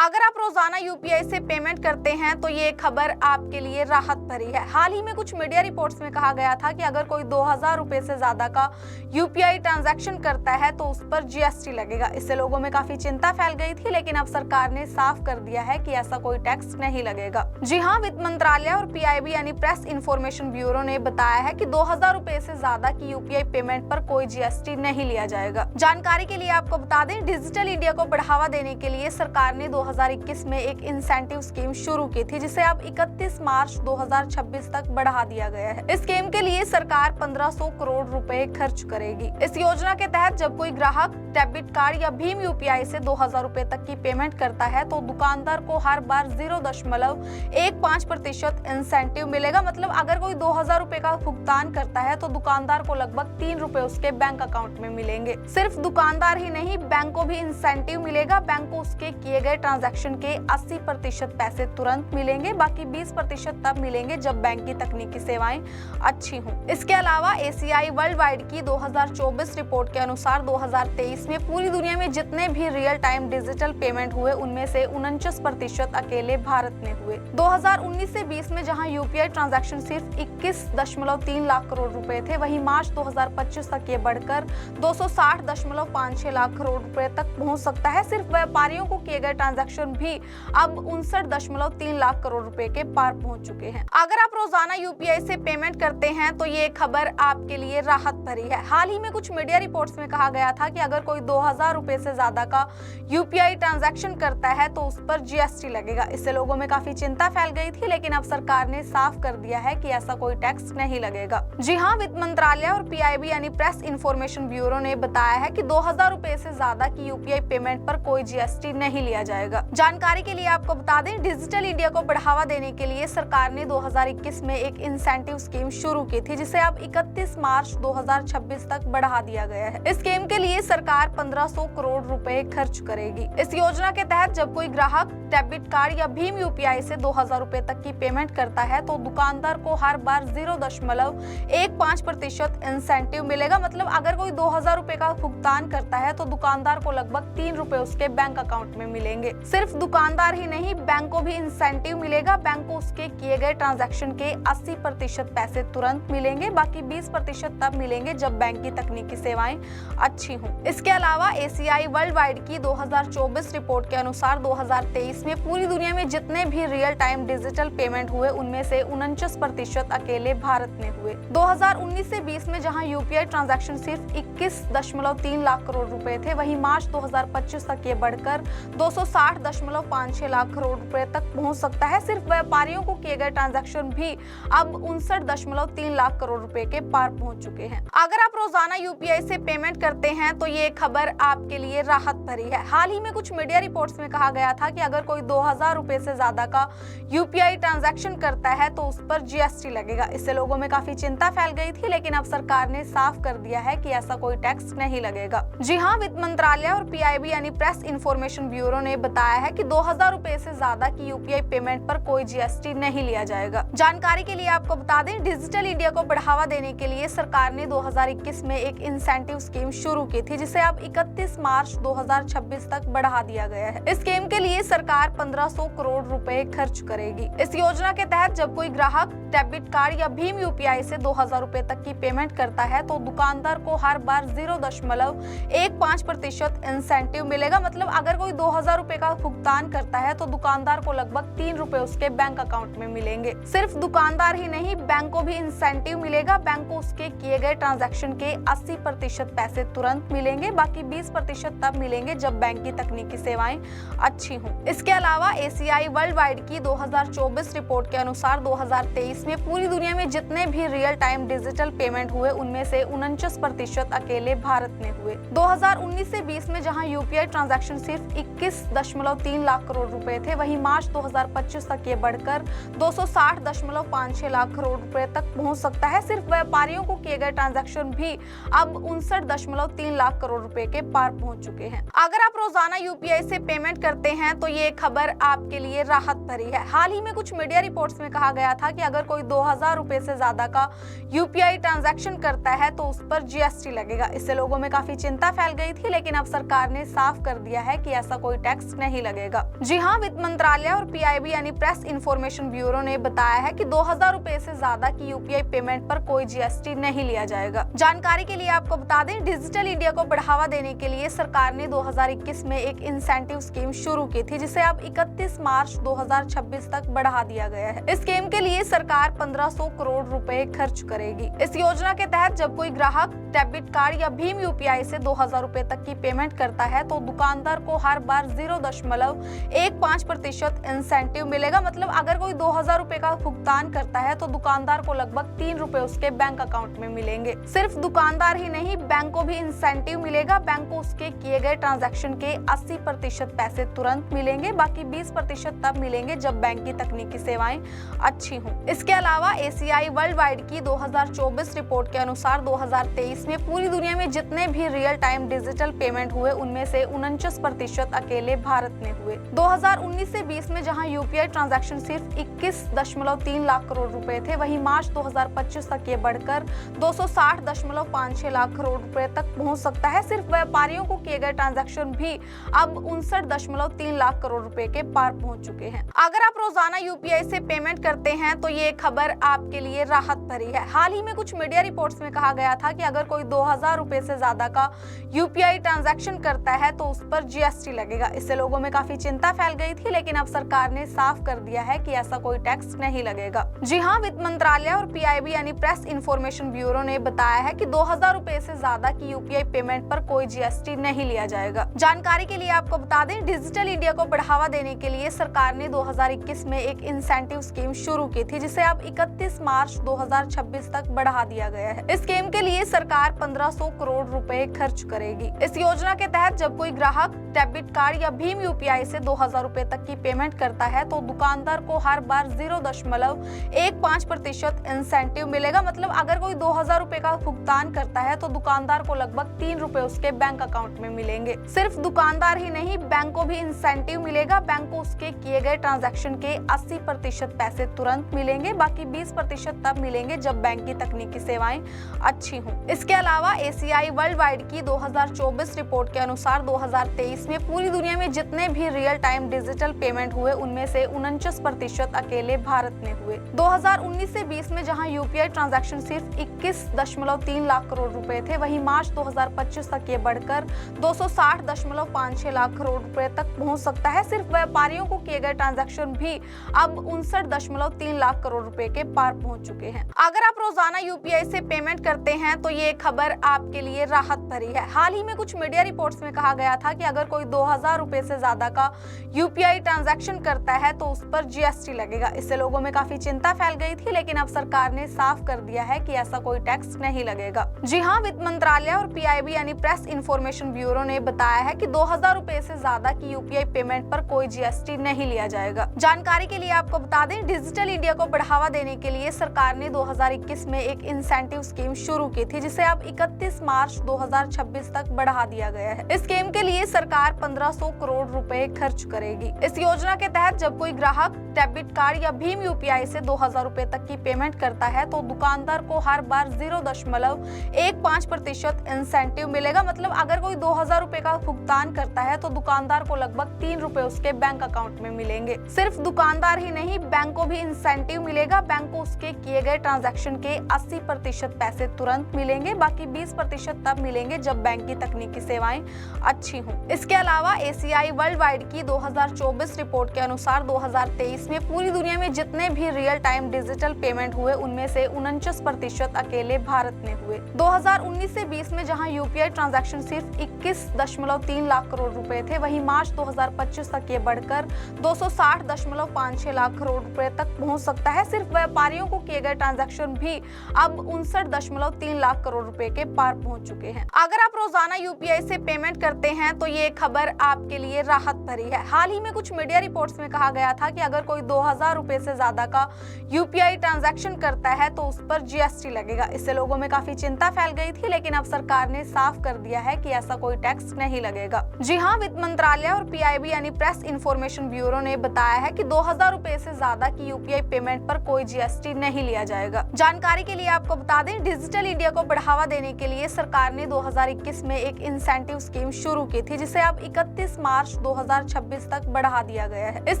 अगर आप रोजाना यूपीआई से पेमेंट करते हैं तो ये खबर आपके लिए राहत भरी है। हाल ही में कुछ मीडिया रिपोर्ट्स में कहा गया था कि अगर कोई 2000 रुपए से ज्यादा का यूपीआई ट्रांजैक्शन करता है तो उस पर जीएसटी लगेगा। इससे लोगों में काफी चिंता फैल गई थी, लेकिन अब सरकार ने साफ कर दिया है कि ऐसा कोई टैक्स नहीं लगेगा। जी हाँ, वित्त मंत्रालय और पीआईबी यानी प्रेस इंफॉर्मेशन ब्यूरो ने बताया है कि 2000 रुपए से ज्यादा की यूपीआई पेमेंट पर कोई जीएसटी नहीं लिया जाएगा। जानकारी के लिए आपको बता दें, डिजिटल इंडिया को बढ़ावा देने के लिए सरकार ने 2021 में एक इंसेंटिव स्कीम शुरू की थी, जिसे अब 31 मार्च 2026 तक बढ़ा दिया गया है। इस स्कीम के लिए सरकार 1500 करोड़ रुपए खर्च करेगी। इस योजना के तहत जब कोई ग्राहक डेबिट कार्ड या भीम यूपीआई से 2000 रुपए तक की पेमेंट करता है तो दुकानदार को हर बार 0.15% इंसेंटिव मिलेगा। मतलब अगर कोई 2000 रुपए का भुगतान करता है तो दुकानदार को लगभग 3 रुपए उसके बैंक अकाउंट में मिलेंगे। सिर्फ दुकानदार ही नहीं, बैंक को भी इंसेंटिव मिलेगा। बैंक को उसके किए गए ट्रांजैक्शन के 80% पैसे तुरंत मिलेंगे, बाकी 20% तब मिलेंगे जब बैंक की तकनीकी सेवाएं अच्छी हों। इसके अलावा एसीआई वर्ल्ड वाइड की 2024 रिपोर्ट के अनुसार 2023 में पूरी दुनिया में जितने भी रियल टाइम डिजिटल पेमेंट हुए उनमें से 49% अकेले भारत में हुए। 2019 से 20 में जहां यूपीआई ट्रांजैक्शन सिर्फ 21.3 लाख करोड़ रुपए थे, वहीं मार्च 2025 तक ये बढ़कर 260.56 लाख करोड़ रुपए तक पहुंच सकता है। सिर्फ व्यापारियों को किए गए ट्रांजैक्शन भी अब 59.3 लाख करोड़ रुपए के पार पहुंच चुके हैं। अगर आप रोजाना यूपीआई से पेमेंट करते हैं तो ये खबर आपके लिए राहत भरी है। हाल ही में कुछ मीडिया रिपोर्ट्स में कहा गया था कि अगर कोई 2000 रुपए से ज्यादा का यूपीआई ट्रांजैक्शन करता है तो उस पर जीएसटी लगेगा। इससे लोगों में काफी चिंता फैल गई थी, लेकिन अब सरकार ने साफ कर दिया है कि ऐसा कोई टैक्स नहीं लगेगा। जी हाँ, वित्त मंत्रालय और पीआईबी यानी प्रेस इंफॉर्मेशन ब्यूरो ने बताया है कि 2000 रुपए से ज्यादा की यूपीआई पेमेंट पर कोई जीएसटी नहीं लिया जाएगा। जानकारी के लिए आपको बता दें, डिजिटल इंडिया को बढ़ावा देने के लिए सरकार ने 2021 में एक इंसेंटिव स्कीम शुरू की थी, जिसे अब 31 मार्च 2026 तक बढ़ा दिया गया है। इस स्कीम के लिए सरकार 1500 करोड़ रुपए खर्च करेगी। इस योजना के तहत जब कोई ग्राहक डेबिट कार्ड या भीम यूपीआई से 2000 रुपए तक की पेमेंट करता है तो दुकानदार को हर बार 0.15% इंसेंटिव मिलेगा। मतलब अगर कोई 2000 रुपए का भुगतान करता है तो दुकानदार को लगभग 3 रुपए उसके बैंक अकाउंट में मिलेंगे। सिर्फ दुकानदार ही नहीं, बैंक को भी इंसेंटिव मिलेगा। बैंक को उसके किए गए ट्रांजैक्शन के 80% पैसे तुरंत मिलेंगे, बाकी 20% तब मिलेंगे जब बैंक की तकनीकी सेवाएं अच्छी हों। इसके अलावा एसीआई वर्ल्ड वाइड की 2024 रिपोर्ट के अनुसार 2023 में पूरी दुनिया में जितने भी रियल टाइम डिजिटल पेमेंट हुए उनमें से 49% अकेले भारत में हुए। 2019 से 20 में जहां यूपीआई ट्रांजैक्शन सिर्फ 21.3 लाख करोड़ रुपए थे, वहीं मार्च 2025 तक ये बढ़कर 260.56 लाख करोड़ रुपए तक पहुंच सकता है। सिर्फ व्यापारियों को किए गए ट्रांजैक्शन भी अब 59.3 लाख करोड़ रुपए के पार पहुंच चुके हैं। अगर आप रोजाना यूपीआई से पेमेंट करते हैं तो ये खबर आपके लिए राहत भरी है। हाल ही में कुछ मीडिया रिपोर्ट्स में कहा गया था कि अगर कोई 2000 रुपए से ज्यादा का यूपीआई ट्रांजैक्शन करता है तो उस पर जीएसटी लगेगा। इससे लोगों में काफी चिंता फैल गई थी, लेकिन अब सरकार ने साफ कर दिया है कि ऐसा कोई टैक्स नहीं लगेगा। जी हाँ, वित्त मंत्रालय और पीआईबी यानी प्रेस इंफॉर्मेशन ब्यूरो ने बताया है कि 2000 रुपए से ज्यादा की यूपीआई पेमेंट पर कोई जीएसटी नहीं लिया जाएगा। जानकारी के लिए आपको बता दें, डिजिटल इंडिया को बढ़ावा देने के लिए सरकार ने 2021 में एक इंसेंटिव स्कीम शुरू की थी, जिसे अब 31 मार्च 2026 तक बढ़ा दिया गया है। इस स्कीम के लिए सरकार 1500 करोड़ रुपए खर्च करेगी। इस योजना के तहत जब कोई ग्राहक डेबिट कार्ड या भीम यूपीआई से 2000 रुपए तक की पेमेंट करता है तो दुकानदार को हर बार 0.15% इंसेंटिव मिलेगा। मतलब अगर कोई 2000 रुपए का भुगतान करता है तो दुकानदार को लगभग 3 रुपए उसके बैंक अकाउंट में मिलेंगे। सिर्फ दुकानदार ही नहीं, बैंक को भी इंसेंटिव मिलेगा। बैंक को उसके किए गए ट्रांजैक्शन के 80% पैसे तुरंत मिलेंगे, बाकी 20% तब मिलेंगे जब बैंक की तकनीकी सेवाएं अच्छी हों। इसके अलावा एसीआई वर्ल्ड वाइड की 2024 रिपोर्ट के अनुसार 2023 में पूरी दुनिया में जितने भी रियल टाइम डिजिटल पेमेंट हुए उनमें से 49% अकेले भारत में हुए। 2019 से 20 में जहां यूपीआई ट्रांजैक्शन सिर्फ 21.3 लाख करोड़ रुपए थे, वहीं मार्च 2025 तक ये बढ़कर 260.56 लाख करोड़ रुपए तक पहुंच सकता है। सिर्फ व्यापारियों को किए गए ट्रांजैक्शन भी अब 59.3 लाख करोड़ रुपए के पार पहुंच चुके हैं। अगर आप रोजाना यूपीआई से पेमेंट करते हैं तो ये खबर आपके लिए राहत भरी है। हाल ही में कुछ मीडिया रिपोर्ट्स में कहा गया था कि अगर कोई 2000 रुपए से ज्यादा का यूपीआई ट्रांजैक्शन करता है तो उस पर जीएसटी लगेगा। इससे लोगों में काफी चिंता फैल गई थी, लेकिन अब सरकार ने साफ कर दिया है कि ऐसा कोई टैक्स नहीं लगेगा। जी हाँ, वित्त मंत्रालय और पीआईबी यानी प्रेस इंफॉर्मेशन ब्यूरो ने बताया है कि 2000 रुपए से ज्यादा की यूपीआई पेमेंट पर कोई जीएसटी नहीं लिया जाएगा। जानकारी के लिए आपको बता दें, डिजिटल इंडिया को बढ़ावा देने के लिए सरकार ने 2021 में एक इंसेंटिव स्कीम शुरू की थी, जिसे अब 31 मार्च 2026 तक बढ़ा दिया गया है। इस स्कीम के लिए सरकार 1500 करोड़ रुपए खर्च करेगी। इस योजना के तहत जब कोई ग्राहक डेबिट कार्ड या भीम यूपीआई से 2000 रुपए तक की पेमेंट करता है तो दुकानदार को हर बार 0.15% इंसेंटिव मिलेगा। मतलब अगर कोई 2000 रुपए का भुगतान करता है तो दुकानदार को लगभग 3 रुपए उसके बैंक अकाउंट में मिलेंगे। सिर्फ दुकानदार ही नहीं, बैंक को भी इंसेंटिव मिलेगा। बैंक को उसके किए गए ट्रांजैक्शन के 80% पैसे तुरंत मिलेंगे, बाकी 20% तब मिलेंगे जब बैंक की तकनीकी सेवाएं अच्छी हों। इसके अलावा एसीआई वर्ल्ड वाइड की 2024 रिपोर्ट के अनुसार 2023 में पूरी दुनिया में जितने भी रियल टाइम डिजिटल पेमेंट हुए उनमें से 49% अकेले भारत में हुए। 2019 से 20 में जहां यूपीआई ट्रांजैक्शन सिर्फ 21.3 लाख करोड़ रुपए थे, वहीं मार्च 2025 तक ये बढ़कर 260.56 लाख करोड़ रुपए तक पहुंच सकता है। सिर्फ व्यापारियों को किए गए ट्रांजैक्शन भी अब 59.3 लाख करोड़ रुपए के पार पहुंच चुके हैं। अगर आप रोजाना यूपीआई से पेमेंट करते हैं तो ये खबर आपके लिए राहत भरी है। हाल ही में कुछ मीडिया रिपोर्ट्स में कहा गया था कि अगर कोई 2000 रुपए से ज्यादा का यूपीआई ट्रांजैक्शन करता है तो उस पर जीएसटी लगेगा। इससे लोगों में काफी चिंता फैल गई थी, लेकिन अब सरकार ने साफ कर दिया है कि ऐसा कोई टैक्स नहीं लगेगा। जी हाँ, वित्त मंत्रालय और पीआईबी यानी प्रेस इंफॉर्मेशन ब्यूरो ने बताया है कि 2000 रुपए से ज्यादा की यूपीआई पेमेंट पर कोई जीएसटी नहीं लिया जाएगा। जानकारी के लिए आपको बता दें, डिजिटल इंडिया को बढ़ावा देने के लिए सरकार ने 2021 में एक इंसेंटिव स्कीम शुरू की थी, जिसे अब 31 मार्च 2026 तक बढ़ा दिया गया है। इस स्कीम के लिए सरकार 1500 करोड़ रुपए खर्च करेगी। इस योजना के तहत जब कोई ग्राहक डेबिट कार्ड या भीम यूपीआई से 2000 रुपए तक की पेमेंट करता है तो दुकानदार को हर बार 0.15% इंसेंटिव मिलेगा। मतलब अगर कोई 2000 रुपए का भुगतान करता है तो दुकानदार को लगभग 3 रुपए उसके बैंक अकाउंट में मिलेंगे। सिर्फ दुकानदार ही नहीं, बैंक को भी इंसेंटिव मिलेगा। बैंक को उसके किए गए ट्रांजैक्शन के 80% पैसे तुरंत मिलेंगे, बाकी 20% तब मिलेंगे जब बैंक की तकनीकी सेवाएं अच्छी हों। इसके अलावा एसीआई वर्ल्ड वाइड की 2024 रिपोर्ट के अनुसार 2023 में पूरी दुनिया में जितने भी रियल टाइम डिजिटल पेमेंट हुए उनमें से 49% अकेले भारत में हुए। 2019 से 20 में जहां यूपीआई ट्रांजैक्शन सिर्फ 21.3 लाख करोड़ रुपए थे, वहीं मार्च 2025 तक ये बढ़कर 260.56 लाख करोड़ रुपए तक पहुंच सकता है। सिर्फ व्यापारियों को किए गए ट्रांजैक्शन भी अब 59.3 लाख करोड़ रुपए के पार पहुंच चुके हैं। अगर आप रोजाना यूपीआई से पेमेंट करते हैं तो ये खबर आपके लिए राहत भरी है। हाल ही में कुछ मीडिया रिपोर्ट्स में कहा गया था कि अगर कोई 2000 रुपए से ज्यादा का यूपीआई ट्रांजैक्शन करता है तो उस पर जीएसटी लगेगा। इससे लोगों में काफी चिंता फैल गई थी, लेकिन अब सरकार ने साफ कर दिया है कि ऐसा कोई टैक्स नहीं लगेगा। जी हाँ, वित्त मंत्रालय और पीआईबी यानी प्रेस इंफॉर्मेशन ब्यूरो ने बताया है कि 2000 रुपए से ज्यादा की यूपीआई पेमेंट पर कोई जीएसटी नहीं लिया जाएगा। जानकारी के लिए आपको बता दें, डिजिटल इंडिया को बढ़ावा देने के लिए सरकार ने 2021 में एक इंसेंटिव स्कीम शुरू की थी, जिसे अब 31 मार्च 2026 तक बढ़ा दिया गया है। इस स्कीम के लिए सरकार 1500 करोड़ रुपए खर्च करेगी। इस योजना के तहत जब कोई ग्राहक डेबिट कार्ड या भीम यूपीआई से 2000 रुपए तक की पेमेंट करता है तो दुकानदार को हर बार 0.15% इंसेंटिव मिलेगा। मतलब अगर कोई 2000 रुपए का भुगतान करता है तो दुकानदार को लगभग 3 रुपए उसके बैंक अकाउंट में मिलेंगे। सिर्फ दुकानदार ही नहीं, बैंक को भी इंसेंटिव मिलेगा। बैंक को उसके किए गए ट्रांजैक्शन के 80% पैसे तुरंत मिलेंगे, बाकी 20% तब मिलेंगे जब बैंक की तकनीकी सेवाएं अच्छी हों। इसके अलावा एसीआई वर्ल्ड वाइड की 2024 रिपोर्ट के अनुसार 2023 में पूरी दुनिया में जितने भी रियल टाइम डिजिटल पेमेंट हुए उनमें से 49% अकेले भारत में हुए। 2019 से 20 में जहां यूपीआई ट्रांजैक्शन सिर्फ 21.3 लाख करोड़ रुपए थे, वहीं मार्च 2025 तक ये बढ़कर 260.56 लाख करोड़ रुपए तक पहुंच सकता है। सिर्फ व्यापारियों को किए गए ट्रांजैक्शन भी अब 59.3 लाख करोड़ रुपए के पार पहुंच चुके हैं। अगर आप रोजाना यूपीआई से पेमेंट करते हैं तो ये खबर आपके लिए राहत भरी है। हाल ही में कुछ मीडिया रिपोर्ट्स में कहा गया था कि अगर कोई 2000 रुपए से ज्यादा का यूपीआई ट्रांजैक्शन करता है तो उस पर जीएसटी लगेगा। इससे लोगों में काफी चिंता फैल गई थी, लेकिन अब सरकार ने साफ कर दिया है कि ऐसा कोई टैक्स नहीं लगेगा। जी हाँ, वित्त मंत्रालय और पीआईबी यानी प्रेस इंफॉर्मेशन ब्यूरो ने बताया है कि 2000 रुपए से ज्यादा की यूपीआई पेमेंट पर कोई जीएसटी नहीं लिया जाएगा। जानकारी के लिए आपको बता दें, डिजिटल इंडिया को बढ़ावा देने के लिए सरकार ने 2021 में एक इंसेंटिव स्कीम शुरू की थी, जिसे अब 31 मार्च 2026 तक बढ़ा दिया गया है। इस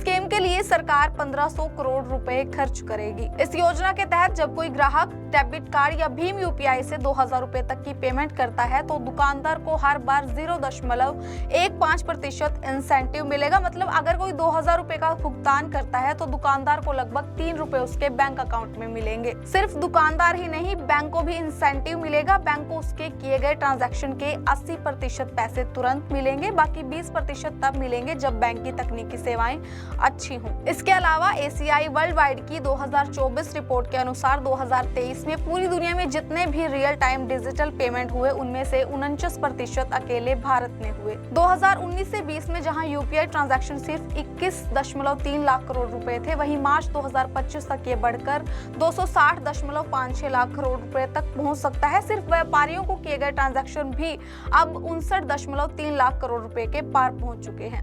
स्कीम के लिए सरकार 1500 करोड़ रुपए खर्च करेगी। इस योजना के तहत जब कोई ग्राहक डेबिट कार्ड या भीम यूपीआई से 2000 रुपए तक की पेमेंट करता है तो दुकानदार को हर बार 0.15% इंसेंटिव मिलेगा। मतलब अगर कोई 2000 रुपए का भुगतान करता है तो दुकानदार को लगभग 3 रुपए उसके बैंक अकाउंट में मिलेंगे। सिर्फ दुकानदार ही नहीं, बैंक को भी इंसेंटिव मिलेगा। बैंक को उसके किए गए ट्रांजैक्शन के 80% पैसे तुरंत मिलेंगे, बाकी 20% तब मिलेंगे जब बैंक की तकनीकी सेवाएं अच्छी हों। इसके अलावा एसीआई वर्ल्ड वाइड की 2024 रिपोर्ट के अनुसार 2023 में पूरी दुनिया में जितने भी रियल टाइम डिजिटल पेमेंट हुए उनमें से 49% अकेले भारत में हुए। 2019 से 20 में जहां यूपीआई ट्रांजैक्शन सिर्फ 21.3 लाख करोड़ रुपए थे, वहीं मार्च 2025 तक ये बढ़कर 260.56 लाख करोड़ रुपए तक पहुंच सकता है। सिर्फ व्यापारियों को किए गए ट्रांजैक्शन भी अब 59.3 लाख करोड़ रुपए के पार पहुंच चुके हैं।